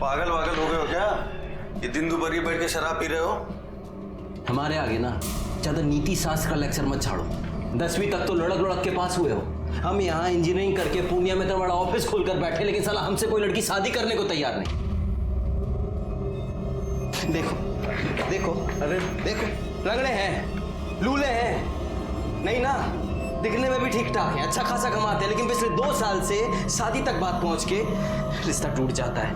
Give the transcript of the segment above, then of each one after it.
पागल वागल हो गए हो क्या? ये दिन दोपहर बैठ के शराब पी रहे हो? हमारे आगे ना ज्यादा नीति शास्त्र का लेक्चर मत छाड़ो। 10वीं तक तो लड़क लड़क के पास हुए हो। हम यहाँ इंजीनियरिंग करके पूर्णिया में तो बड़ा ऑफिस खोलकर बैठे, लेकिन साला हमसे कोई लड़की शादी करने को तैयार नहीं। देखो देखो, अरे देखो, लंगड़े हैं, लूले हैं, नहीं ना, दिखने में भी ठीक ठाक है, अच्छा खासा कमाते हैं, लेकिन पिछले 2 साल से शादी तक बात पहुंच के रिश्ता टूट जाता है।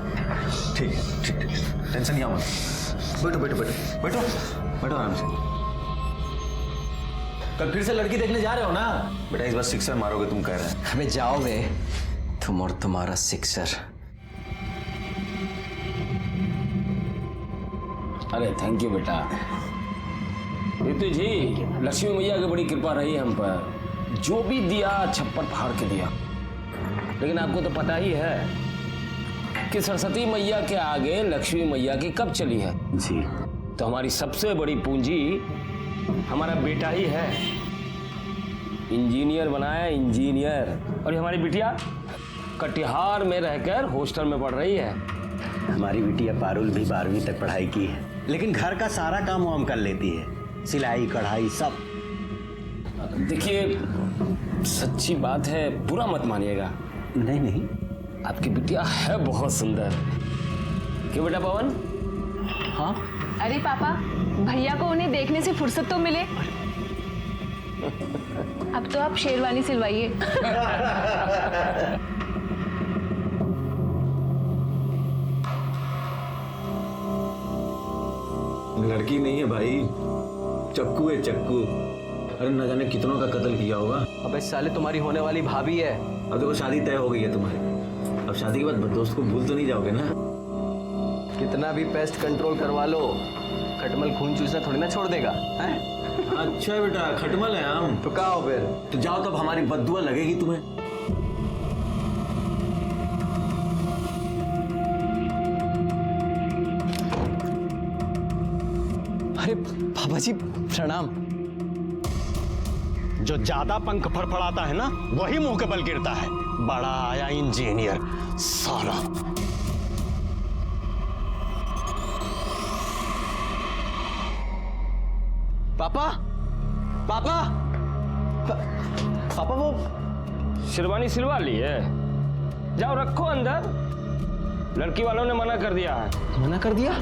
ठीक है, ठीक ठीक, टेंशन नहीं मत। बैठो बैठो बैठो बैठो बैठो आराम से। कल फिर से लड़की देखने जा रहे हो ना? बेटा इस बार सिक्सर मारोगे तुम कह रहे हैं। हमें जाओगे तुम और तुम्हारा सिक्सर। अरे थैंक यू बेटा। ऋतु जी, लक्ष्मी मैया की बड़ी कृपा रही हम पर, जो भी दिया छप्पर फाड़ के दिया। लेकिन आपको तो पता ही है कि सरस्वती मैया के आगे लक्ष्मी मैया की कब चली है जी। तो हमारी सबसे बड़ी पूंजी हमारा बेटा ही है। इंजीनियर बनाया, इंजीनियर। और ये हमारी बिटिया कटिहार में रहकर हॉस्टल में पढ़ रही है। हमारी बिटिया पारुल भी 12वीं तक पढ़ाई की है, लेकिन घर का सारा काम वाम कर लेती है, सिलाई कढ़ाई सब। देखिए सच्ची बात है, बुरा मत मानिएगा। नहीं नहीं, आपकी बिटिया है बहुत सुंदर। क्यों बेटा पवन? हाँ अरे पापा, भैया को उन्हें देखने से फुर्सत तो मिले। अब तो आप शेरवानी सिलवाइए। लड़की नहीं है भाई, चक्कू है चक्कू। अरे न जाने कितनों का कत्ल किया होगा। अबे साले, तुम्हारी होने वाली भाभी है। अब देखो शादी तय हो गई है तुम्हारी, अब शादी के बाद दोस्त को भूल तो नहीं जाओगे ना? कितना भी पेस्ट कंट्रोल करवा लो, खटमल खून चूसना थोड़ी ना छोड़ देगा है? अच्छा बेटा, खटमल है हम। तो कहा हो फिर? तो जाओ, तब हमारी बददुआ लगेगी तुम्हें। अरे बाबा जी प्रणाम। जो ज्यादा पंख फड़फड़ाता है ना, वही मुंह के बल गिरता है। बड़ा आया इंजीनियर साला। पापा पापा पापा, वो शेरवानी सिलवा ली है? जाओ रखो अंदर। लड़की वालों ने मना कर दिया है। मना कर दिया?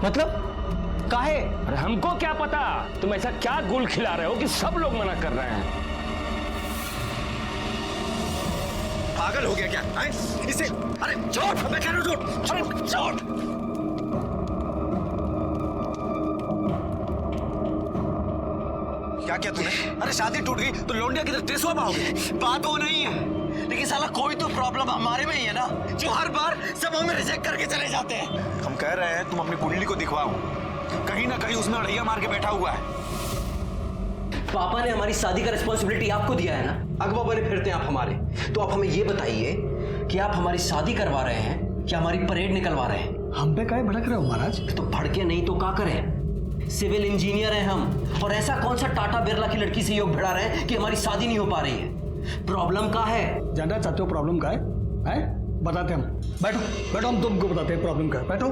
मतलब काहे? अरे हमको क्या पता, तुम ऐसा क्या गुल खिला रहे हो कि सब लोग मना कर रहे हैं। पागल हो गया क्या है? इसे अरे छोड़, मैं कह रहा हूं छोड़, अरे छोड़। क्या क्या तूने? अरे शादी टूट गई तो लौंडिया की तरफ टेसुआ पाओगे? बात वो नहीं है, लेकिन साला कोई तो प्रॉब्लम हमारे में ही है ना, जो हर बार सब हमें रिजेक्ट करके चले जाते हैं। हम कह रहे हैं तुम अपनी कुंडली को दिखवाओ, कहीं ना कहीं उसमें अड़ैया मार के बैठा हुआ है। पापा ने हमारी शादी का रिस्पॉन्सिबिलिटी आपको दिया है ना, अगवा बने फिरते हैं आप हमारे। तो आप हमें ये बताइए कि आप हमारी शादी करवा रहे हैं या हमारी परेड निकलवा रहे हैं? हम पे काहे भड़क रहे हो महाराज? तो भड़के नहीं तो क्या करें? सिविल इंजीनियर हैं हम, और ऐसा कौन सा टाटा बिरला की लड़की से योग भिड़ा रहे हैं कि हमारी शादी नहीं हो पा रही है? प्रॉब्लम क्या है? जानना चाहते हो प्रॉब्लम का है? बताते हम। बैठो बैठो, हम तुमको बताते हैं प्रॉब्लम का है। बैठो।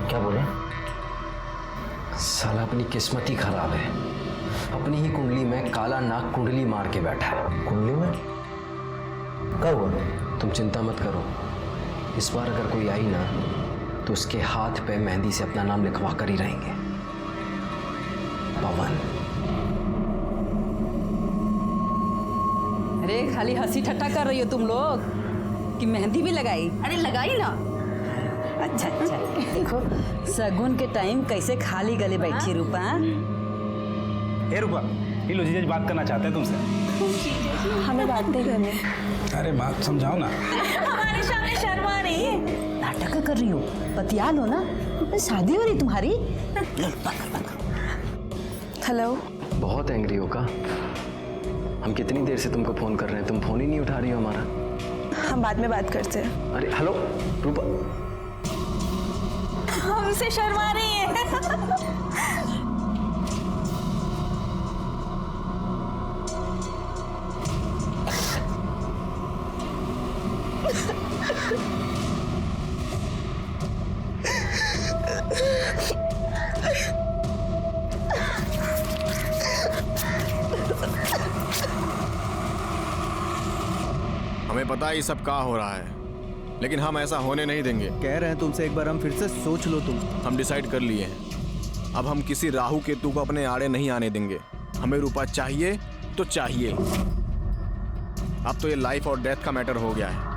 क्या बोले? साला अपनी किस्मत ही खराब है, अपनी ही कुंडली में काला नाग कुंडली मार के बैठा है। कुंडली में क्या हुआ? तुम चिंता मत करो, इस बार अगर कोई आई ना तो उसके हाथ पे मेहंदी से अपना नाम लिखवा कर ही रहेंगे, पवन। अरे खाली हंसी ठट्टा कर रही हो तुम लोग कि मेहंदी भी लगाई? अरे लगाई ना। अच्छा अच्छा, देखो सगुन के टाइम कैसे खाली गले बैठी रूपा। ए रूपा, ये लो जीजा जी बात करना चाहते हैं तुमसे। हमें बात नहीं करनी। अरे बात समझाओ ना। हमारे सामने शर्मा रही है, नाटक कर रही हो, बतिया लो ना, शादी हो रही तुम्हारी। हेलो। बहुत एंग्री हो का? हम कितनी देर से तुमको फोन कर रहे हैं, तुम फोन ही नहीं उठा रही हो हमारा। हम बाद में बात करते हैं। अरे हेलो रूपा, हमसे शर्मा रही है। हमें पता है ये सब क्या हो रहा है, लेकिन हम ऐसा होने नहीं देंगे। कह रहे हैं तुमसे एक बार हम फिर से सोच लो तुम। हम डिसाइड कर लिए हैं, अब हम किसी राहु केतु को अपने आड़े नहीं आने देंगे। हमें रूपा चाहिए तो चाहिए। अब तो ये लाइफ और डेथ का मैटर हो गया है।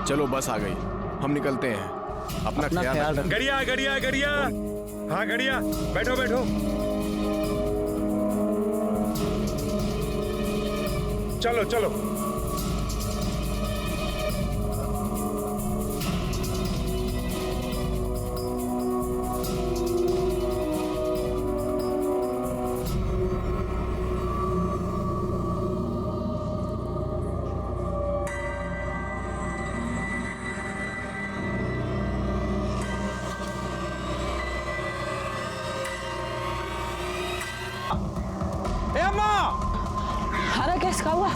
चलो बस आ गई, हम निकलते हैं। अपना ख्याल रखना। गरिया गरिया गरिया, हाँ गरिया, बैठो बैठो। चलो चलो। हरा गैस का हुआ?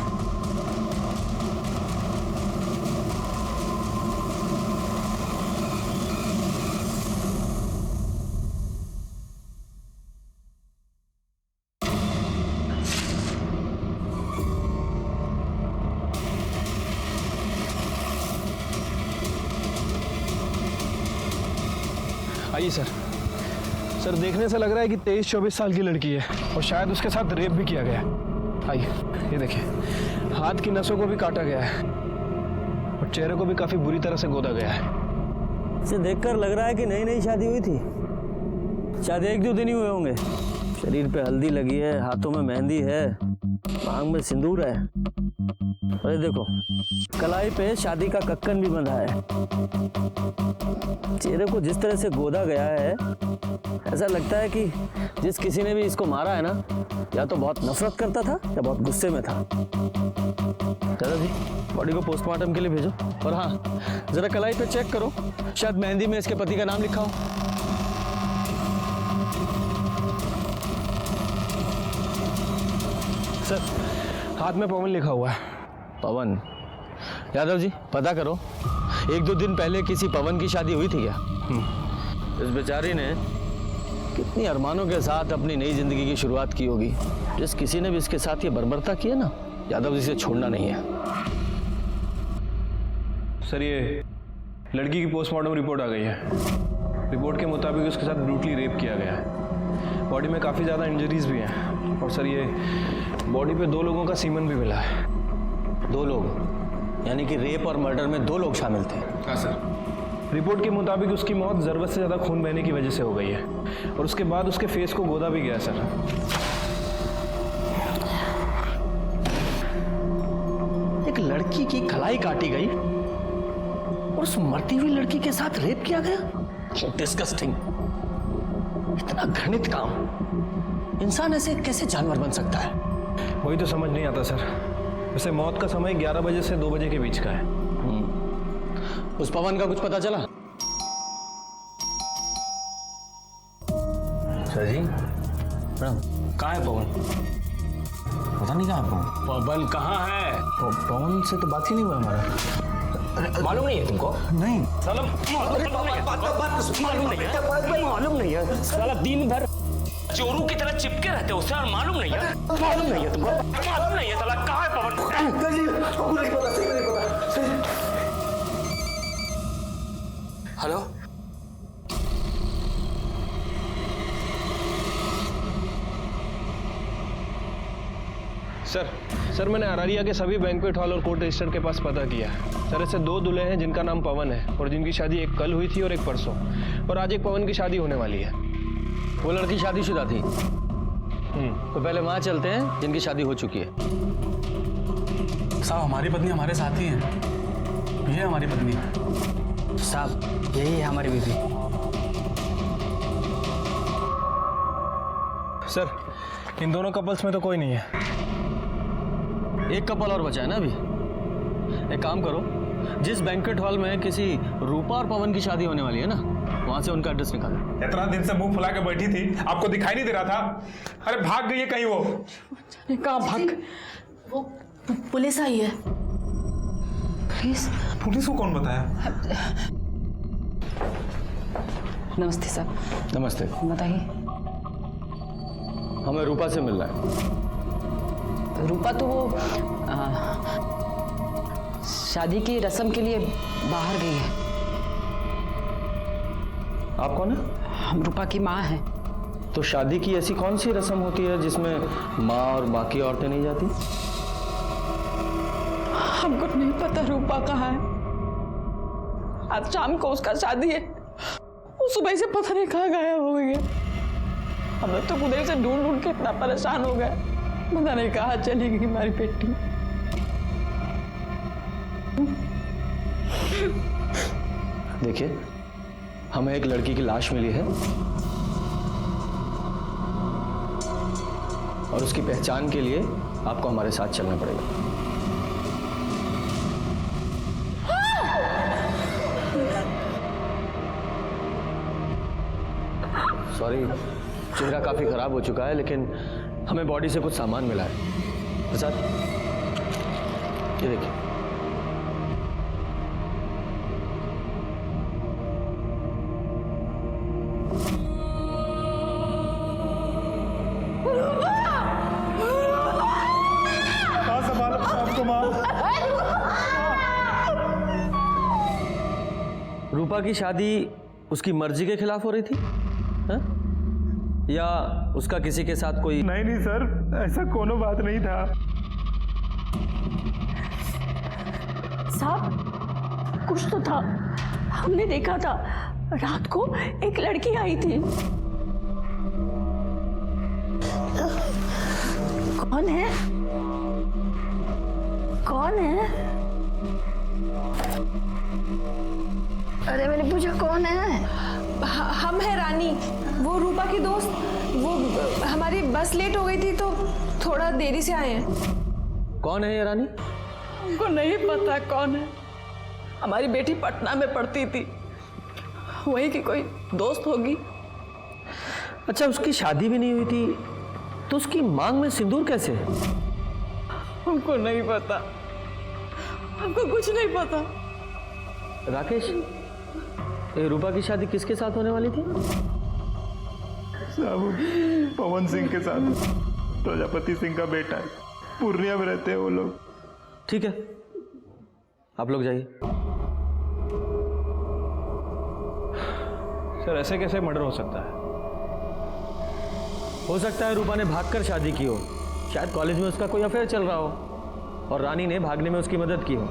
आइए सर। सर देखने से लग रहा है कि 23-24 साल की लड़की है और शायद उसके साथ रेप भी किया गया है। आइए ये देखिए, हाथ की नसों को भी काटा गया है और चेहरे को भी काफी बुरी तरह से गोदा गया है। इसे देखकर लग रहा है कि नई नई शादी हुई थी। शायद 1-2 दिन ही हुए होंगे। शरीर पे हल्दी लगी है, हाथों में मेहंदी है, मांग में सिंदूर है। अरे देखो, कलाई पे शादी का कक्कन भी बंधा है। चेहरे को जिस तरह से गोदा गया है, ऐसा लगता है कि जिस किसी ने भी इसको मारा है ना, या तो बहुत नफरत करता था या बहुत गुस्से में था। दादाजी, बॉडी को पोस्टमार्टम के लिए भेजो। और हाँ, जरा कलाई पे चेक करो, शायद मेहंदी में इसके पति का नाम लिखा हो। सर हाथ में पवन लिखा हुआ है। पवन? यादव जी पता करो, 1-2 दिन पहले किसी पवन की शादी हुई थी क्या? इस बेचारी ने कितनी अरमानों के साथ अपनी नई जिंदगी की शुरुआत की होगी। जिस किसी ने भी इसके साथ ये बर्बरता की है ना, यादव जी से छोड़ना नहीं है। सर ये लड़की की पोस्टमार्टम रिपोर्ट आ गई है। रिपोर्ट के मुताबिक उसके साथ ब्रूटली रेप किया गया है। बॉडी में काफ़ी ज़्यादा इंजरीज भी हैं और सर ये बॉडी पे 2 लोगों का सीमन भी मिला है। 2 लोग? यानी कि रेप और मर्डर में 2 लोग शामिल थे? हाँ सर। रिपोर्ट के मुताबिक उसकी मौत ज़रूरत से ज़्यादा खून बहने की वजह से हो गई है और उसके बाद उसके फेस को गोदा भी गया सर। एक लड़की की कलाई काटी गई और उस मरती हुई लड़की के साथ रेप किया गया? डिस्गस्टिंग। इतना घृणित काम। इंसान ऐसे कैसे जानवर बन सकता है? वही तो समझ नहीं आता सर। वैसे मौत का समय 11 बजे से 2 बजे के बीच का है। उस पवन का कुछ पता चला? सर जी मैडम, कहाँ है पवन? पता नहीं कहाँ है पवन। पवन कहाँ है? पवन से तो बात ही नहीं हुआ हमारा। मालूम नहीं है तुमको? नहीं साला मालूम नहीं है। साला दिन भर चोरू की तरह चिपके रहते हो उससे और मालूम नहीं है। मालूम नहीं है तुमको? मालूम नहीं है। साला कहाँ है पवन? हेलो, सर मैंने अरारिया के सभी बैंक्वेट हॉल और कोर्ट रजिस्टर के पास पता किया है। सर ऐसे 2 दूल्हे हैं जिनका नाम पवन है और जिनकी शादी एक कल हुई थी और एक परसों, और आज एक पवन की शादी होने वाली है। वो लड़की शादीशुदा थी? तो पहले वहां चलते हैं जिनकी शादी हो चुकी है। साहब हमारी पत्नी हमारे साथ ही है। ये हमारी पत्नी। साहब यही है हमारी बीवी। सर इन दोनों कपल्स में तो कोई नहीं है। एक कपल और बचा है ना अभी। एक काम करो, जिस बैंक्वेट हॉल में किसी रूपा और पवन की शादी होने वाली है ना, वहां से उनका एड्रेस निकालो। इतना दिन से मुंह फुला के बैठी थी, आपको दिखाई नहीं दे रहा था? अरे भाग गई है कहीं वो। कहाँ भाग? वो पुलिस आई है। पुलिस? पुलिस को कौन बताया? नमस्ते सर। नमस्ते। बताइए। हमें रूपा से मिलना है। रूपा तो वो शादी की रस्म के लिए बाहर गई है। आप कौन है? हम रूपा की माँ हैं। तो शादी की ऐसी कौन सी रस्म होती है जिसमें माँ और बाकी औरतें नहीं जाती? हमको नहीं पता रूपा कहाँ है। आज शाम को उसका शादी है। वो सुबह से पता नहीं कहाँ गायब हो गई है। हम लोग तो उधर से ढूंढ ढूंढ के इतना परेशान हो गए, पता नहीं कहाँ चली गई हमारी बेटी। देखिए, हमें एक लड़की की लाश मिली है और उसकी पहचान के लिए आपको हमारे साथ चलना पड़ेगा। सॉरी, चेहरा काफी खराब हो चुका है, लेकिन हमें बॉडी से कुछ सामान मिला है। प्रसाद, ये देखिए। रूपा की शादी उसकी मर्जी के खिलाफ हो रही थी, हा? या उसका किसी के साथ कोई? नहीं सर, ऐसा कोनो बात नहीं था। साहब, कुछ तो था। हमने देखा था रात को एक लड़की आई थी। कौन है? कौन है? अरे मैंने पूछा कौन है? हम है रानी, वो रूपा की दोस्त। वो हमारी बस लेट हो गई थी तो थोड़ा देरी से आए हैं। कौन है ये रानी? हमको नहीं पता कौन है। हमारी बेटी पटना में पढ़ती थी, वहीं की कोई दोस्त होगी। अच्छा, उसकी शादी भी नहीं हुई थी तो उसकी मांग में सिंदूर कैसे है? हमको नहीं पता, हमको कुछ नहीं पता। राकेश, ये रूपा की शादी किसके साथ होने वाली थी? साहब, पवन सिंह के साथ। प्रजापति सिंह का बेटा है, पूर्णिया में रहते हैं वो लोग। ठीक है, आप लोग जाइए। सर, ऐसे कैसे मर्डर हो सकता है? हो सकता है रूपा ने भागकर शादी की हो। शायद कॉलेज में उसका कोई अफेयर चल रहा हो और रानी ने भागने में उसकी मदद की हो।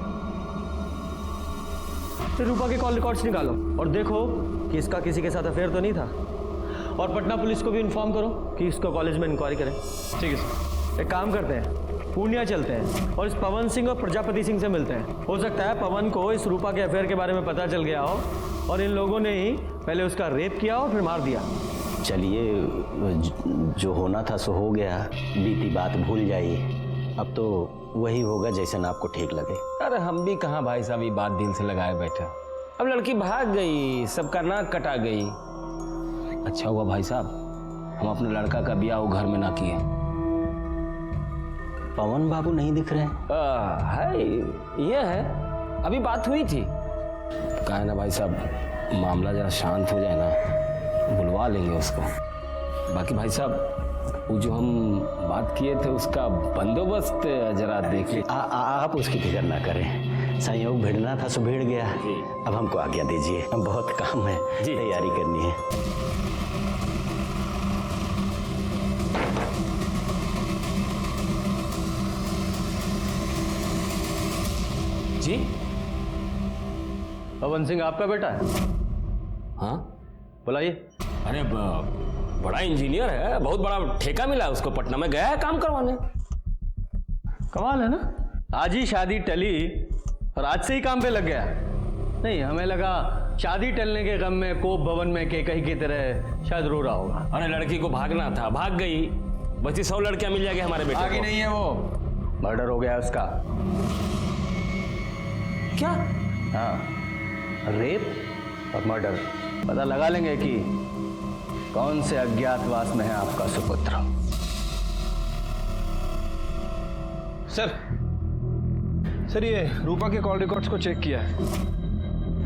फिर रूपा के कॉल रिकॉर्ड्स निकालो और देखो कि इसका किसी के साथ अफेयर तो नहीं था। और पटना पुलिस को भी इन्फॉर्म करो कि इसको कॉलेज में इंक्वायरी करें। ठीक है सर। एक काम करते हैं, पूर्णिया चलते हैं और इस पवन सिंह और प्रजापति सिंह से मिलते हैं। हो सकता है पवन को इस रूपा के अफेयर के बारे में पता चल गया हो और इन लोगों ने ही पहले उसका रेप किया और फिर मार दिया। चलिए, जो होना था सो हो गया। बीती बात भूल जाइए। अब तो वही होगा जैसा आपको ठीक लगे। अरे हम भी कहाँ भाई साहब ये बात दिल से लगाए बैठे। अब लड़की भाग गई, सबका नाक कटा गई। अच्छा हुआ भाई साहब हम अपने लड़का का ब्याह वो घर में ना किए। पवन बाबू नहीं दिख रहे? है, ये है। अभी बात हुई थी। कहा है ना भाई साहब, मामला जरा शांत हो जाए ना, बुलवा लेंगे उसको। बाकी भाई साहब वो जो हम बात किए थे उसका बंदोबस्त जरा देख लीजिए। आप उसकी फिक्र ना करें। संयोग भिड़ना था सो भिड़ गया। अब हमको आज्ञा दीजिए, हम बहुत काम है, तैयारी करनी है। जी, पवन सिंह आपका बेटा है? हाँ, बुलाइए। अरे बड़ा इंजीनियर है, बहुत बड़ा ठेका मिला है उसको, पटना में गया है काम करवाने। कमाल है ना, आज ही शादी टली और आज से ही काम पे लग गया। नहीं, हमें लगा शादी टलने के गम में कोप भवन में केकई की तरह शायद रो रहा होगा। अरे लड़की को भागना था, भाग गई। बची 100 लड़कियां मिल जाएगी हमारे बेटे को। आगे नहीं है वो, मर्डर हो गया उसका। क्या? हाँ, रेप और मर्डर। पता लगा लेंगे कि कौन से अज्ञातवास में है आपका सुपुत्र। सर सर ये रूपा के कॉल रिकॉर्ड्स को चेक किया है,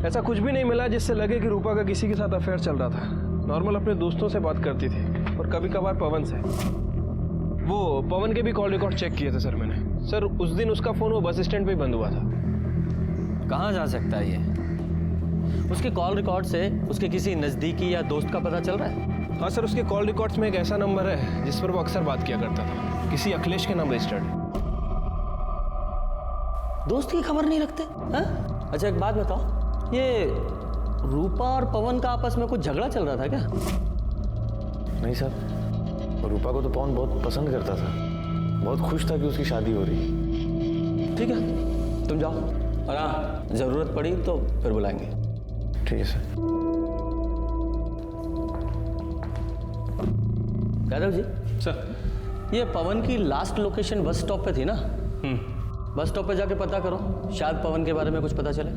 ऐसा कुछ भी नहीं मिला जिससे लगे कि रूपा का किसी के साथ अफेयर चल रहा था। नॉर्मल अपने दोस्तों से बात करती थी और कभी कभार पवन से। वो पवन के भी कॉल रिकॉर्ड चेक किए थे सर मैंने। सर उस दिन उसका फ़ोन वो बस स्टैंड पे ही बंद हुआ था। कहाँ जा सकता है ये? उसके कॉल रिकॉर्ड से उसके किसी नज़दीकी या दोस्त का पता चल रहा है? हाँ सर, उसके कॉल रिकॉर्ड्स में एक ऐसा नंबर है जिस पर वो अक्सर बात किया करता था, किसी अखिलेश के नाम रजिस्टर्ड है। दोस्त की खबर नहीं रखते हैं? अच्छा एक बात बताओ, ये रूपा और पवन का आपस में कुछ झगड़ा चल रहा था क्या? नहीं सर, रूपा को तो पवन बहुत पसंद करता था, बहुत खुश था कि उसकी शादी हो रही। ठीक है, तुम जाओ और हाँ, जरूरत पड़ी तो फिर बुलाएंगे। ठीक है सर। यादव जी सर, ये पवन की लास्ट लोकेशन बस स्टॉप पे थी ना? बस स्टॉप पे जाके पता करो, शायद पवन के बारे में कुछ पता चले।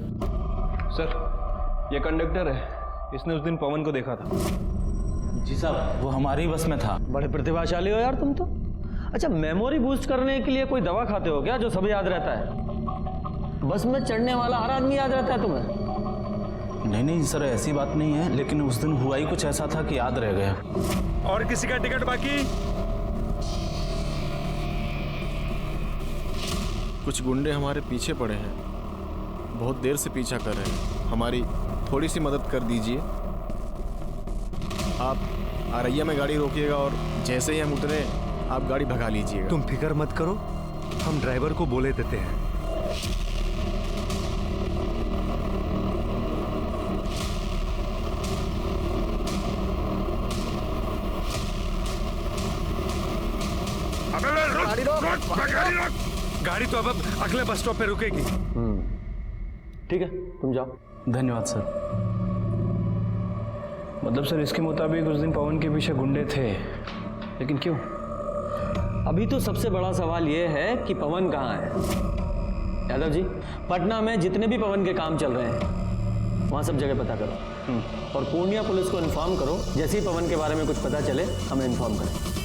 सर ये कंडक्टर है, इसने उस दिन पवन को देखा था। जी साहब, वो हमारी बस में था। बड़े प्रतिभाशाली हो यार तुम तो। अच्छा, मेमोरी बूस्ट करने के लिए कोई दवा खाते हो क्या जो सब याद रहता है? बस में चढ़ने वाला हर आदमी याद रहता है तुम्हें? नहीं सर, ऐसी बात नहीं है, लेकिन उस दिन हुआ ही कुछ ऐसा था कि याद रह गया। और किसी का टिकट बाकी? कुछ गुंडे हमारे पीछे पड़े हैं, बहुत देर से पीछा कर रहे हैं, हमारी थोड़ी सी मदद कर दीजिए। आप आरैया में गाड़ी रोकिएगा और जैसे ही हम उतरे आप गाड़ी भगा लीजिएगा। तुम फिक्र मत करो, हम ड्राइवर को बोले देते हैं। गाड़ी तो अब अगले बस स्टॉप पे रुकेगी। ठीक है, तुम जाओ। धन्यवाद सर। मतलब सर इसके मुताबिक उस दिन पवन के पीछे गुंडे थे, लेकिन क्यों? अभी तो सबसे बड़ा सवाल यह है कि पवन कहाँ है। यादव जी, पटना में जितने भी पवन के काम चल रहे हैं वहाँ सब जगह पता करो और पूर्णिया पुलिस को इन्फॉर्म करो, जैसे ही पवन के बारे में कुछ पता चले हमें इन्फॉर्म करें।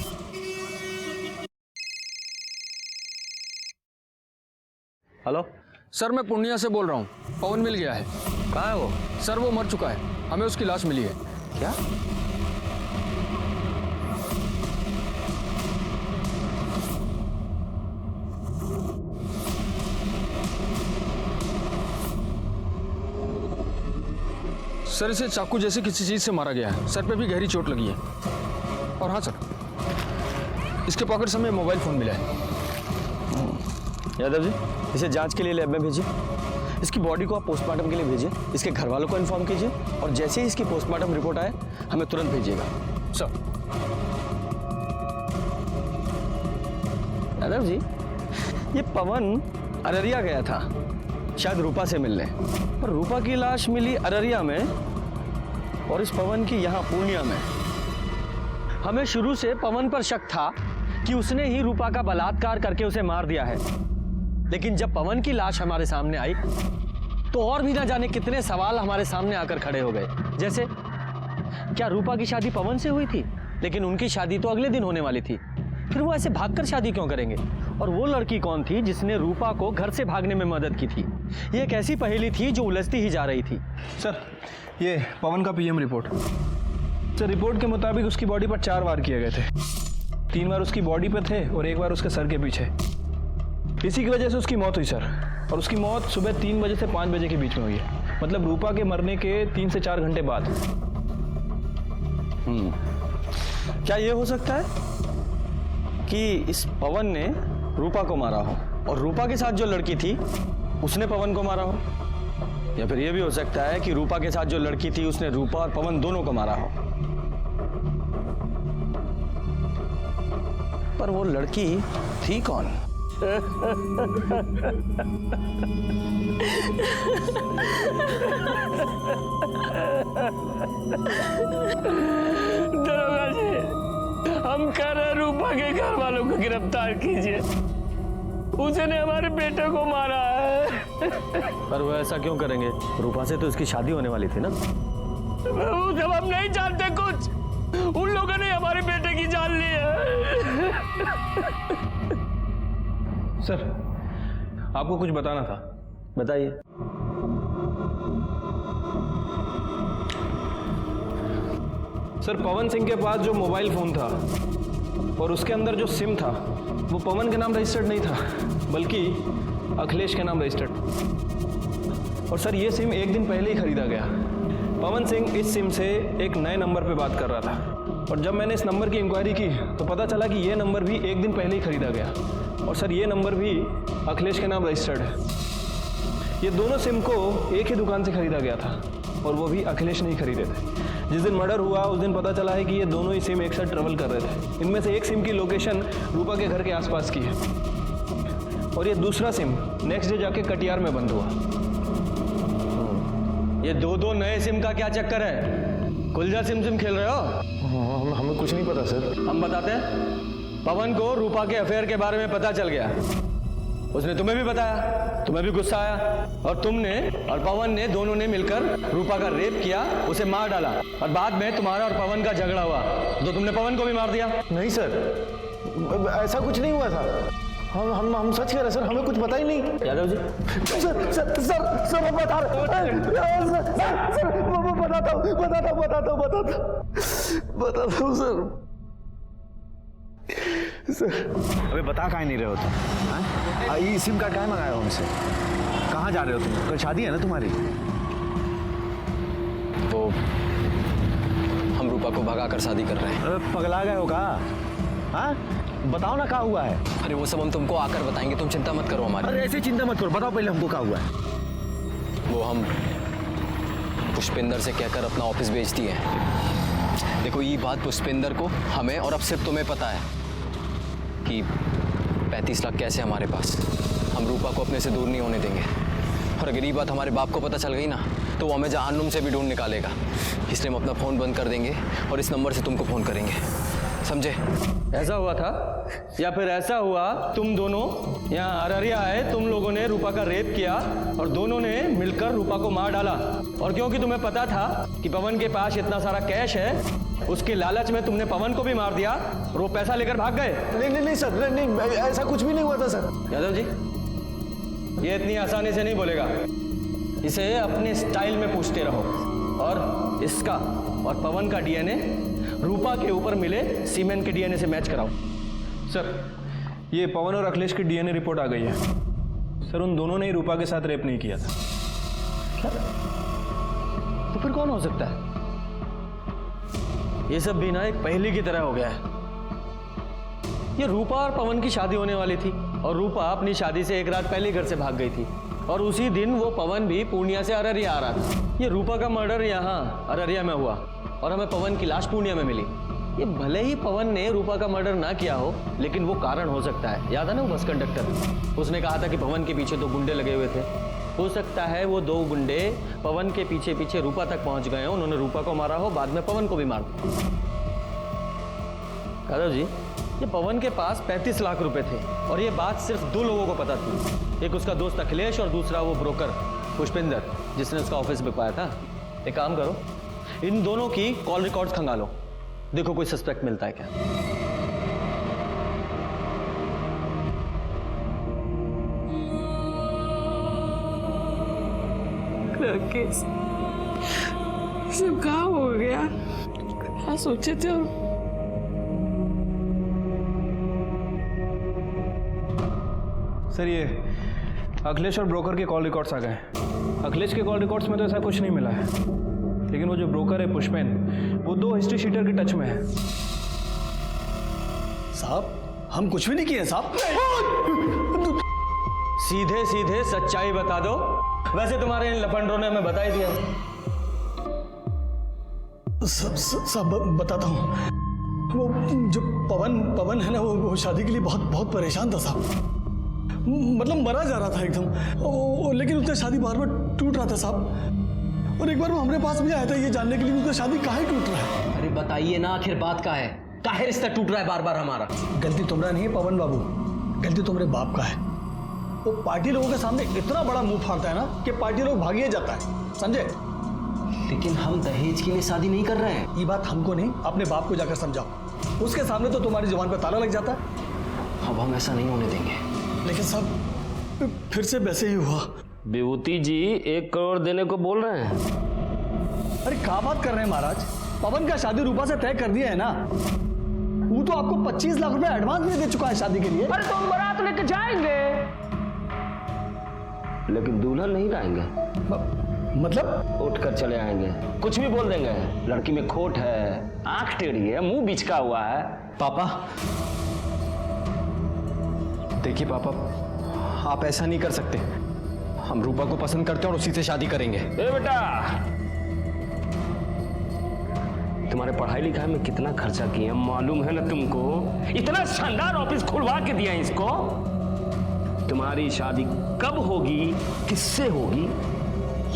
हेलो सर, मैं पूर्णिया से बोल रहा हूँ। पवन मिल गया है। कहाँ है वो? सर वो मर चुका है, हमें उसकी लाश मिली है। क्या? सर इसे चाकू जैसे किसी चीज से मारा गया है, सर पे भी गहरी चोट लगी है। और हाँ सर, इसके पॉकेट से हमें मोबाइल फोन मिला है। यादव जी, इसे जांच के लिए लैब में भेजिए। इसकी बॉडी को आप पोस्टमार्टम के लिए भेजिए। इसके घर वालों को इन्फॉर्म कीजिए और जैसे ही इसकी पोस्टमार्टम रिपोर्ट आए हमें तुरंत भेजिएगा। सर। यादव जी, ये पवन अररिया गया था शायद रूपा से मिलने, पर रूपा की लाश मिली अररिया में और इस पवन की यहाँ पूर्णिया में। हमें शुरू से पवन पर शक था कि उसने ही रूपा का बलात्कार करके उसे मार दिया है, लेकिन जब पवन की लाश हमारे सामने आई तो और भी ना जाने कितने सवाल हमारे सामने आकर खड़े हो गए। जैसे, क्या रूपा की शादी पवन से हुई थी? लेकिन उनकी शादी तो अगले दिन होने वाली थी, फिर वो ऐसे भागकर शादी क्यों करेंगे? और वो लड़की कौन थी जिसने रूपा को घर से भागने में मदद की थी? ये एक ऐसी पहेली थी जो उलझती ही जा रही थी। सर ये पवन का पीएम रिपोर्ट। सर रिपोर्ट के मुताबिक उसकी बॉडी पर 4 वार किए गए थे। 3 बार उसकी बॉडी पर थे और 1 बार उसके सर के पीछे। इसी की वजह से उसकी मौत हुई सर, और उसकी मौत सुबह 3 बजे से 5 बजे के बीच में हुई है, मतलब रूपा के मरने के 3 से 4 घंटे बाद। क्या ये हो सकता है कि इस पवन ने रूपा को मारा हो और रूपा के साथ जो लड़की थी उसने पवन को मारा हो? या फिर ये भी हो सकता है कि रूपा के साथ जो लड़की थी उसने रूपा और पवन दोनों को मारा हो? पर वो लड़की थी कौन? दरोगा जी, हम कह रहे रूपा के घर वालों को गिरफ्तार कीजिए, उसने हमारे बेटे को मारा है। पर वो ऐसा क्यों करेंगे? रूपा से तो इसकी शादी होने वाली थी ना। वो जब हम नहीं जानते कुछ, उन लोगों ने हमारे बेटे की जान ली है। सर आपको कुछ बताना था। बताइए। सर, पवन सिंह के पास जो मोबाइल फ़ोन था और उसके अंदर जो सिम था वो पवन के नाम रजिस्टर्ड नहीं था, बल्कि अखिलेश के नाम रजिस्टर्ड। और सर, ये सिम एक दिन पहले ही खरीदा गया। पवन सिंह इस सिम से एक नए नंबर पे बात कर रहा था, और जब मैंने इस नंबर की इंक्वायरी की तो पता चला कि ये नंबर भी एक दिन पहले ही खरीदा गया। और सर, ये नंबर भी अखिलेश के नाम रजिस्टर्ड है। ये दोनों सिम को एक ही दुकान से खरीदा गया था, और वो भी अखिलेश नहीं खरीदे थे। जिस दिन मर्डर हुआ उस दिन पता चला है कि ये दोनों ही सिम एक साथ ट्रेवल कर रहे थे। इनमें से एक सिम की लोकेशन रूपा के घर के आसपास की है, और ये दूसरा सिम नेक्स्ट डे जाके कटिहार में बंद हुआ। ये दो नए सिम का क्या चक्कर है? कुलजा सिम खेल रहे हो? हमें कुछ नहीं पता सर। हम बताते हैं। पवन को रूपा के अफेयर के बारे में पता चल गया। उसने तुम्हें भी बताया, तुम्हें भी गुस्सा आया, और तुमने और पवन ने दोनों ने मिलकर रूपा का रेप किया, उसे मार डाला, और बाद में तुम्हारा और पवन का झगड़ा हुआ तो तुमने पवन को भी मार दिया। नहीं सर, ऐसा कुछ नहीं हुआ था। हम सच कह रहे सर, हमें कुछ पता ही नहीं। यादव जी, सर मैं बता रहा हूँ सर। अबे बता काहे नहीं रहे हो तुम? ये सिम कार्ड काहे मंगाया हो हमसे? कहाँ जा रहे हो तुम? कल शादी है ना तुम्हारी? वो हम रूपा को भगा कर शादी कर रहे हैं। अरे पगला गए हो का? हाँ, बताओ ना क्या हुआ है। अरे वो सब हम तुमको आकर बताएंगे, तुम चिंता मत करो हमारी। अरे ऐसे चिंता मत करो, बताओ पहले हमको क्या हुआ है। वो हम पुष्पिंदर से कहकर अपना ऑफिस बेच दिए। देखो, ये बात पुष्पिंदर को, हमें और अब सिर्फ तुम्हें पता है कि 35 लाख कैसे हमारे पास। हम रूपा को अपने से दूर नहीं होने देंगे, और अगर ये बात हमारे बाप को पता चल गई ना तो वो हमें जहन्नुम से भी ढूंढ निकालेगा। इसलिए हम अपना फ़ोन बंद कर देंगे और इस नंबर से तुमको फ़ोन करेंगे, समझे? ऐसा हुआ था, या फिर ऐसा हुआ तुम दोनों यहाँ अररिया आए, तुम लोगों ने रूपा का रेप किया और दोनों ने मिलकर रूपा को मार डाला, और क्योंकि तुम्हें पता था कि पवन के पास इतना सारा कैश है, उसके लालच में तुमने पवन को भी मार दिया और वो पैसा लेकर भाग गए। नहीं सर, नहीं, ऐसा कुछ भी नहीं हुआ था सर। यादव जी, ये इतनी आसानी से नहीं बोलेगा, इसे अपने स्टाइल में पूछते रहो, और इसका और पवन का डीएनए रूपा के ऊपर मिले सीमेंट के डीएनए से मैच कराओ। सर, ये पवन और अखिलेश की डीएनए रिपोर्ट आ गई है। सर, उन दोनों ने ही रूपा के साथ रेप नहीं किया था। क्या? तो फिर कौन हो सकता है? ये सब भी ना एक पहेली की तरह हो गया है। ये रूपा और पवन की शादी होने वाली थी, और रूपा अपनी शादी से एक रात पहले घर से भाग गई थी, और उसी दिन वो पवन भी पूर्णिया से अररिया आ रहा था। ये रूपा का मर्डर यहाँ अररिया में हुआ और हमें पवन की लाश पूर्णिया में मिली। ये भले ही पवन ने रूपा का मर्डर ना किया हो, लेकिन वो कारण हो सकता है। याद है ना वो बस कंडक्टर, उसने कहा था कि पवन के पीछे 2 गुंडे लगे हुए थे। हो सकता है वो 2 गुंडे पवन के पीछे पीछे रूपा तक पहुंच गए हो, उन्होंने रूपा को मारा हो, बाद में पवन को भी मार दिया। यादव जी, ये पवन के पास 35 लाख रुपए थे, और ये बात सिर्फ 2 लोगों को पता थी। एक उसका दोस्त अखिलेश और दूसरा वो ब्रोकर पुष्पिंदर, जिसने उसका ऑफिस बिकवाया था। एक काम करो, इन दोनों की कॉल रिकॉर्ड्स खंगालो, देखो कोई सस्पेक्ट मिलता है क्या। राकेश, सब कहा हो गया? क्या सोचे थे? सर, ये अखिलेश और ब्रोकर के कॉल रिकॉर्ड्स आ गए। अखिलेश के कॉल रिकॉर्ड्स में तो ऐसा कुछ नहीं मिला है, लेकिन वो जो ब्रोकर है पुष्पेन, वो 2 हिस्ट्री शीटर के टच में है। साहब, हम कुछ भी नहीं किए साहब। सीधे सीधे सच्चाई बता दो। वैसे तुम्हारे इन लफंडरों ने हमें बता ही दिया। सब बताता हूँ। वो जो पवन है ना, वो शादी के लिए बहुत परेशान था साहब। मतलब मरा जा रहा था एकदम, लेकिन उसका शादी बार बार टूट रहा था साहब। और एक बार वो हमारे पास भी आया था ये जानने के लिए उसका शादी काहे टूट रहा है। अरे बताइए ना, आखिर बात का है, काहे रिश्ता टूट रहा है बार बार हमारा? गलती तुम्हारा नहीं है पवन बाबू, गलती तुम्हारे बाप का है। वो पार्टी लोगों के सामने इतना बड़ा मुंह फाड़ता है ना कि पार्टी लोग भागिए जाता है, समझे? लेकिन हम दहेज के लिए शादी नहीं कर रहे हैं। ये बात हमको नहीं, अपने बाप को जाकर समझाओ। उसके सामने तो तुम्हारी जुबान पर ताला लग जाता है। अब हम ऐसा नहीं होने देंगे। लेकिन सब फिर से वैसे ही हुआ। विभूति जी 1 करोड़ देने को बोल रहे हैं। अरे क्या बात कर रहे हैं महाराज, पवन का शादी रूपा से तय कर दिया है ना। वो तो आपको 25 लाख रुपए एडवांस भी दे चुका है शादी के लिए। अरे तो हम बारात लेके जाएंगे, लेकिन दुल्हन नहीं लाएंगे। मतलब उठ कर चले आएंगे, कुछ भी बोल देंगे। लड़की में खोट है, आंख टेढ़ी है, मुंह बिचका हुआ है। पापा देखिए पापा, आप ऐसा नहीं कर सकते। हम रूपा को पसंद करते हैं और उसी से शादी करेंगे। ए बेटा, तुम्हारे पढ़ाई लिखाई में कितना खर्चा किए मालूम है ना तुमको? इतना शानदार ऑफिस खुलवा के दिया इसको। तुम्हारी शादी कब होगी, किससे होगी,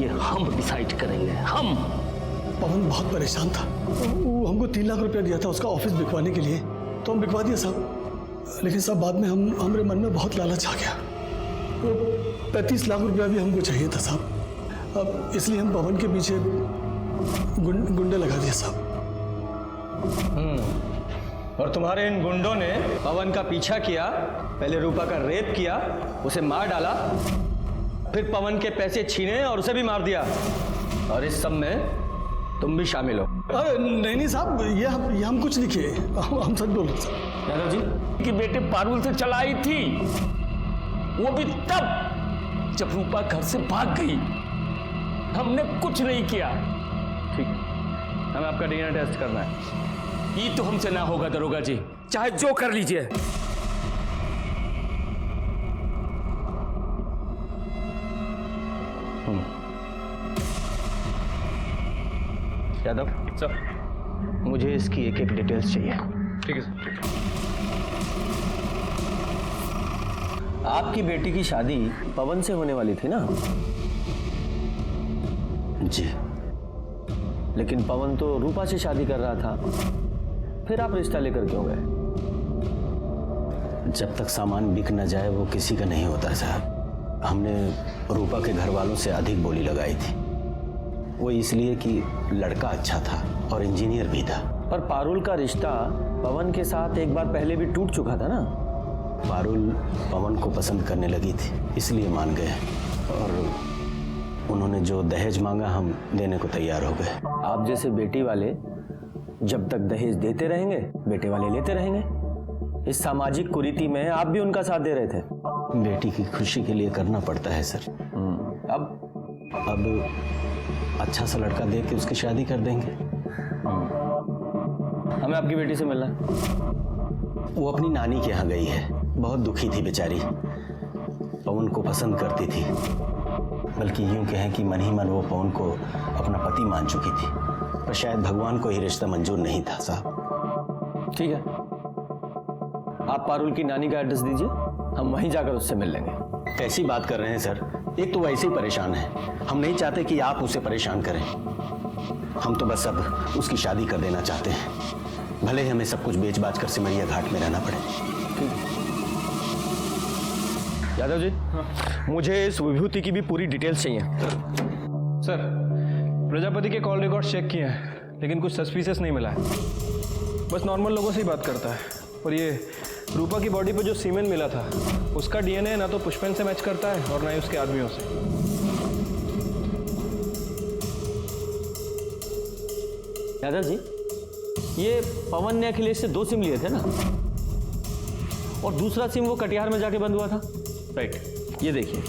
ये हम डिसाइड करेंगे। हम। पवन बहुत परेशान था, वो हमको 3 लाख रुपया दिया था उसका ऑफिस बिकवाने के लिए, तो हम बिकवा दिया साहब। लेकिन साहब बाद में हमारे मन में बहुत लालच आ गया, तो 35 लाख रुपया भी हमको चाहिए था साहब। अब इसलिए हम पवन के पीछे गुंडे लगा दिए साहब। और तुम्हारे इन गुंडों ने पवन का पीछा किया, पहले रूपा का रेप किया, उसे मार डाला, फिर पवन के पैसे छीने और उसे भी मार दिया। और इस सब में तुम भी शामिल हो। अरे नहीं साहब, ये हम कुछ नहीं किए, हम सच बोल रहे साहब। यादव जी कि बेटे पारुल से चलाई थी, वो भी तब जब रूपा घर से भाग गई। हमने कुछ नहीं किया। ठीक, हमें आपका डीएनए टेस्ट करना है। ये तो हमसे ना होगा दरोगा जी, चाहे जो कर लीजिए। यादव सर, मुझे इसकी एक डिटेल्स चाहिए। ठीक है सर। आपकी बेटी की शादी पवन से होने वाली थी ना? जी। लेकिन पवन तो रूपा से शादी कर रहा था, फिर आप रिश्ता लेकर क्यों गए? जब तक सामान बिक न जाए वो किसी का नहीं होता साहब। हमने रूपा के घर वालों से अधिक बोली लगाई थी, वो इसलिए कि लड़का अच्छा था और इंजीनियर भी था। पर पारुल का रिश्ता पवन के साथ एक बार पहले भी टूट चुका था ना? पारुल पवन को पसंद करने लगी थी, इसलिए मान गए, और उन्होंने जो दहेज मांगा हम देने को तैयार हो गए। आप जैसे बेटी वाले जब तक दहेज देते रहेंगे, बेटे वाले लेते रहेंगे। इस सामाजिक कुरीति में आप भी उनका साथ दे रहे थे। बेटी की खुशी के लिए करना पड़ता है सर। अब अच्छा सा लड़का देख के उसकी शादी कर देंगे। हमें आपकी बेटी से मिलना है। वो अपनी नानी के यहाँ गई है, बहुत दुखी थी बेचारी, पवन को पसंद करती थी, बल्कि यूं कहें कि मन ही मन वो पवन को अपना पति मान चुकी थी, पर शायद भगवान को ही रिश्ता मंजूर नहीं था साहब। ठीक है, आप पारुल की नानी का एड्रेस दीजिए, हम वहीं जाकर उससे मिल लेंगे। कैसी बात कर रहे हैं सर, एक तो वैसे ही परेशान है, हम नहीं चाहते कि आप उसे परेशान करें। हम तो बस अब उसकी शादी कर देना चाहते हैं, भले ही हमें सब कुछ बेच बाच कर सिमरिया घाट में रहना पड़े। यादव जी, मुझे इस विभूति की भी पूरी डिटेल्स चाहिए। सर, प्रजापति के कॉल रिकॉर्ड चेक किए हैं, लेकिन कुछ सस्पिशियस नहीं मिला है। बस नॉर्मल लोगों से ही बात करता है। और ये रूपा की बॉडी पर जो सीमेन मिला था, उसका डीएनए ना तो पुष्पन से मैच करता है और ना ही उसके आदमियों से। यादव जी, ये पवन ने अखिलेश से 2 सिम लिए थे ना, और दूसरा सिम वो कटिहार में जाके बंद हुआ था। राइट, ये देखिए,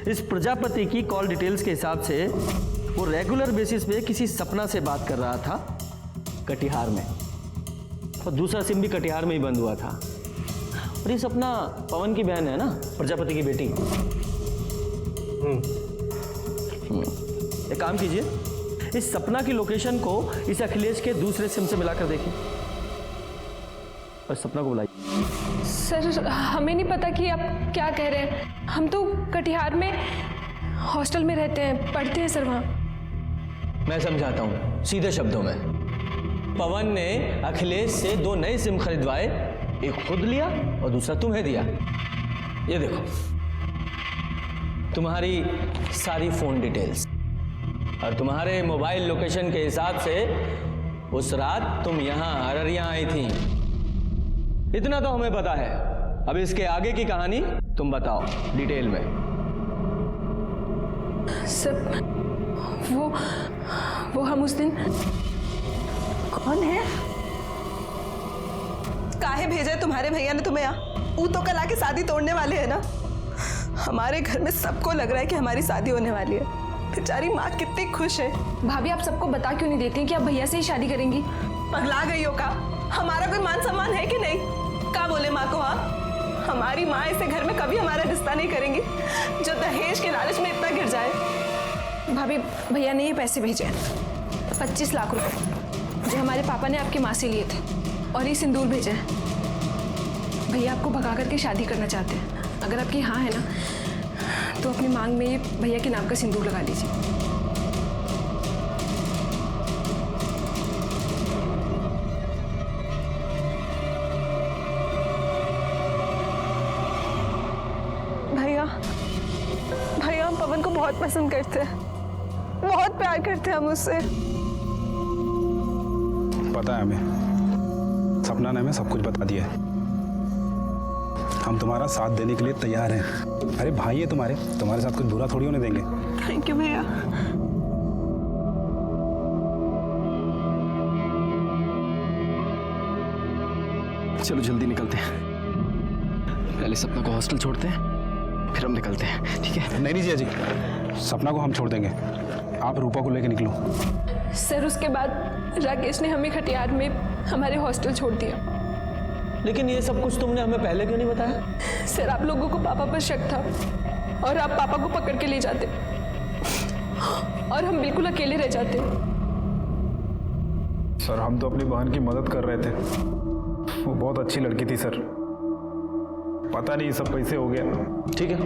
इस प्रजापति की कॉल डिटेल्स के हिसाब से वो रेगुलर बेसिस पे किसी सपना से बात कर रहा था कटिहार में, और दूसरा सिम भी कटिहार में ही बंद हुआ था। और ये सपना पवन की बहन है ना, प्रजापति की बेटी। एक काम कीजिए, इस सपना की लोकेशन को इस अखिलेश के दूसरे सिम से मिलाकर देखिए, और सपना को बुलाइए। सर, हमें नहीं पता कि आप क्या कह रहे हैं। हम तो कटिहार में हॉस्टल में रहते हैं, पढ़ते हैं सर वहाँ। मैं समझाता हूँ सीधे शब्दों में। पवन ने अखिलेश से 2 नए सिम खरीदवाए, एक खुद लिया और दूसरा तुम्हें दिया। ये देखो, तुम्हारी सारी फोन डिटेल्स और तुम्हारे मोबाइल लोकेशन के हिसाब से उस रात तुम यहाँ अररिया आई थी। इतना तो हमें पता है, अब इसके आगे की कहानी तुम बताओ डिटेल में। सर वो हम उस दिन कौन है? काहे भेजे तुम्हारे भैया ने तुम्हें यहाँ? वो तो कल आके शादी तोड़ने वाले हैं ना। हमारे घर में सबको लग रहा है कि हमारी शादी होने वाली है। बेचारी माँ कितनी खुश है। भाभी आप सबको बता क्यों नहीं देती कि आप भैया से ही शादी करेंगी? पगला गई हो का? हमारा कोई मान सम्मान है कि नहीं? क्या बोले माँ को? हाँ, हमारी माँ ऐसे घर में कभी हमारा रिश्ता नहीं करेंगी जो दहेज के लालच में इतना गिर जाए। भाभी भैया ने ये पैसे भेजे 25 लाख रुपए जो हमारे पापा ने आपकी माँ से लिए थे, और ये सिंदूर भेजे हैं। भैया आपको भगा करके शादी करना चाहते हैं। अगर आपकी हाँ है ना तो अपनी मांग में ये भैया के नाम का सिंदूर लगा लीजिए। भैया हम पवन को बहुत पसंद करते हैं, बहुत प्यार करते हैं हम उससे। पता है हमें, सपना ने हमें सब कुछ बता दिया है। हम तुम्हारा साथ देने के लिए तैयार हैं। अरे भाई है तुम्हारे साथ कुछ बुरा थोड़ी होने देंगे। थैंक यू भैया। चलो जल्दी निकलते हैं। पहले सपना को हॉस्टल छोड़ते हैं, फिर हम निकलते हैं, ठीक है? नहीं जिया जी, सपना को हम छोड़ देंगे, आप रूपा को लेकर निकलो। सर उसके बाद राकेश ने हमें खटियार में हमारे हॉस्टल छोड़ दिया। लेकिन ये सब कुछ तुमने हमें पहले क्यों नहीं बताया? सर आप लोगों को पापा पर शक था और आप पापा को पकड़ के ले जाते और हम बिल्कुल अकेले रह जाते। सर हम तो अपनी बहन की मदद कर रहे थे, वो बहुत अच्छी लड़की थी सर, पता नहीं सब कैसे हो गया। ठीक है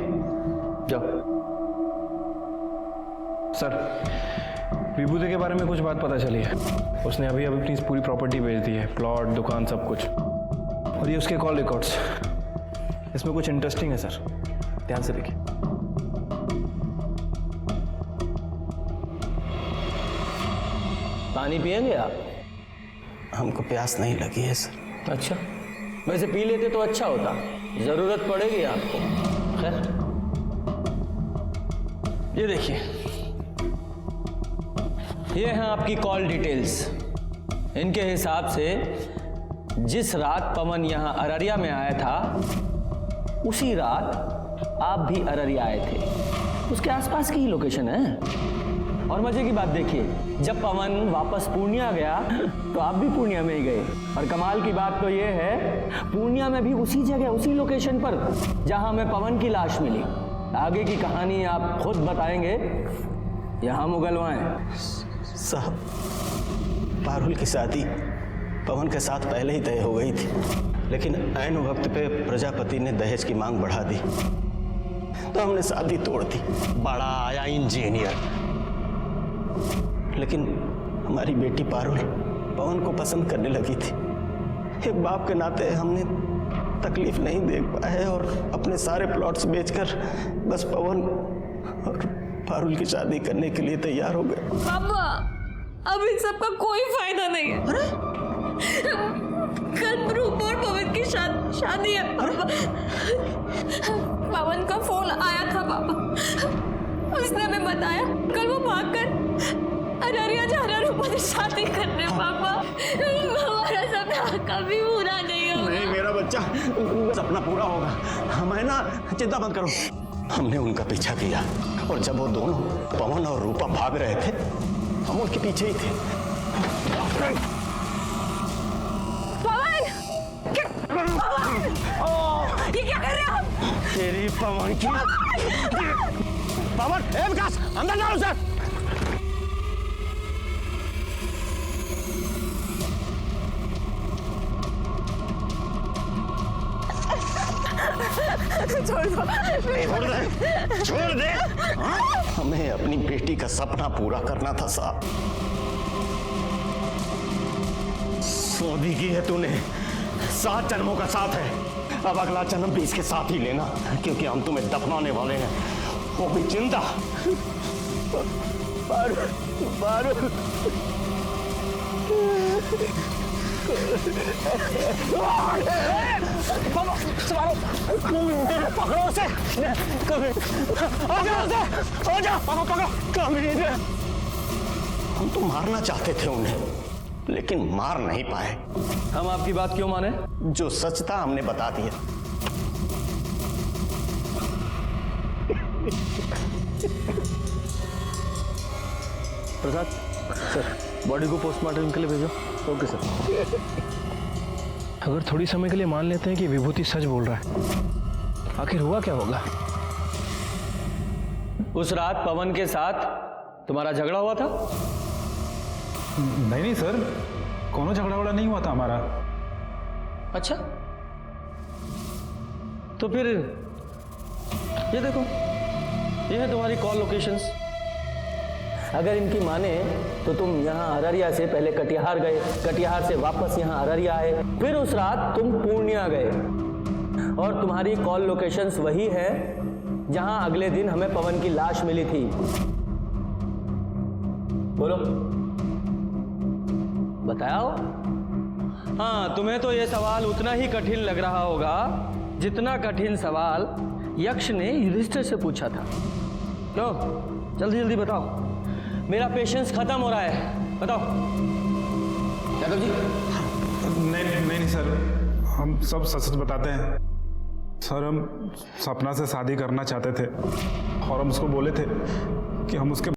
जाओ। सर विभूति के बारे में कुछ बात पता चली है। उसने अभी अपनी पूरी प्रॉपर्टी बेच दी है, प्लॉट, दुकान, सब कुछ। और ये उसके कॉल रिकॉर्ड्स, इसमें कुछ इंटरेस्टिंग है सर, ध्यान से देखिए। पानी पिएंगे आप? हमको प्यास नहीं लगी है सर। अच्छा, वैसे पी लेते तो अच्छा होता, जरूरत पड़ेगी आपको। खैर ये देखिए, ये हैं आपकी कॉल डिटेल्स। इनके हिसाब से जिस रात पवन यहाँ अररिया में आया था, उसी रात आप भी अररिया आए थे। उसके आसपास की ही लोकेशन है। और मजे की बात देखिए, जब पवन वापस पूर्णिया गया तो आप भी पूर्णिया में ही गए। और कमाल की बात तो ये है, पूर्णिया में भी उसी जगह, उसी लोकेशन पर जहां हमें पवन की लाश मिली। आगे की कहानी आप खुद बताएंगे, यहां मुगलवाएं। साहब, पारुल की शादी पवन के साथ पहले ही तय हो गई थी, लेकिन ऐन वक्त पे प्रजापति ने दहेज की मांग बढ़ा दी तो हमने शादी तोड़ दी। बड़ा आया इंजीनियर, लेकिन हमारी बेटी पारुल पवन को पसंद करने लगी थी। एक बाप के नाते हमने तकलीफ नहीं देख पाए और अपने सारे प्लॉट्स बेचकर बस पवन और पारुल की शादी करने के लिए तैयार हो गए। पापा, अब इन सब का कोई फायदा नहीं है। कल रूप और पवन की शादी है पापा। पवन का फोन आया था पापा, उसने हमें बताया कल वो भागकर अररिया जा रहा रूपा से शादी करने। पापा हमारा सपना कभी पूरा नहीं होगा। नहीं मेरा बच्चा, सपना पूरा होगा। हमें ना चिंता मत करो। हमने उनका पीछा किया और जब वो दोनों पवन और रूपा भाग रहे थे, हम उनके पीछे ही थे। पवन! ये क्या कर रहे हो आप? तेरी पवन की पवन, ए विकास, अंदर जाओ सर। छोड़ दो, छोड़ दे, छोड़ दे। हमें अपनी बेटी का सपना पूरा करना था साहब। शादी की है तूने, 7 जन्मों का साथ है। अब अगला जन्म भी इसके साथ ही लेना, क्योंकि हम तुम्हें दफनाने वाले हैं, वो भी जिंदा। पकड़ो उसे, हम तो मारना चाहते थे उन्हें, लेकिन मार नहीं पाए। हम आपकी बात क्यों माने? जो सच था हमने बता दिया। प्रसाद सर, बॉडी को पोस्टमार्टम के लिए भेजो। Okay sir. अगर थोड़ी समय के लिए मान लेते हैं कि विभूति सच बोल रहा है, आखिर हुआ क्या होगा? उस रात पवन के साथ तुम्हारा झगड़ा हुआ था? नहीं सर, कोनो झगड़ा वगड़ा नहीं हुआ था हमारा। अच्छा, तो फिर ये देखो, ये है तुम्हारी कॉल लोकेशंस। अगर इनकी माने तो तुम यहाँ अररिया से पहले कटिहार गए, कटिहार से वापस यहाँ अररिया आए, फिर उस रात तुम पूर्णिया गए, और तुम्हारी कॉल लोकेशंस वही है जहां अगले दिन हमें पवन की लाश मिली थी। बोलो, बताओ। हाँ, तुम्हें तो ये सवाल उतना ही कठिन लग रहा होगा जितना कठिन सवाल यक्ष ने युधिष्ठिर से पूछा था। लो, जल्दी जल्दी बताओ, मेरा पेशेंस खत्म हो रहा है। बताओ। यादव जी। नहीं सर, हम सब सच बताते हैं सर। हम सपना से शादी करना चाहते थे और हम उसको बोले थे कि हम उसके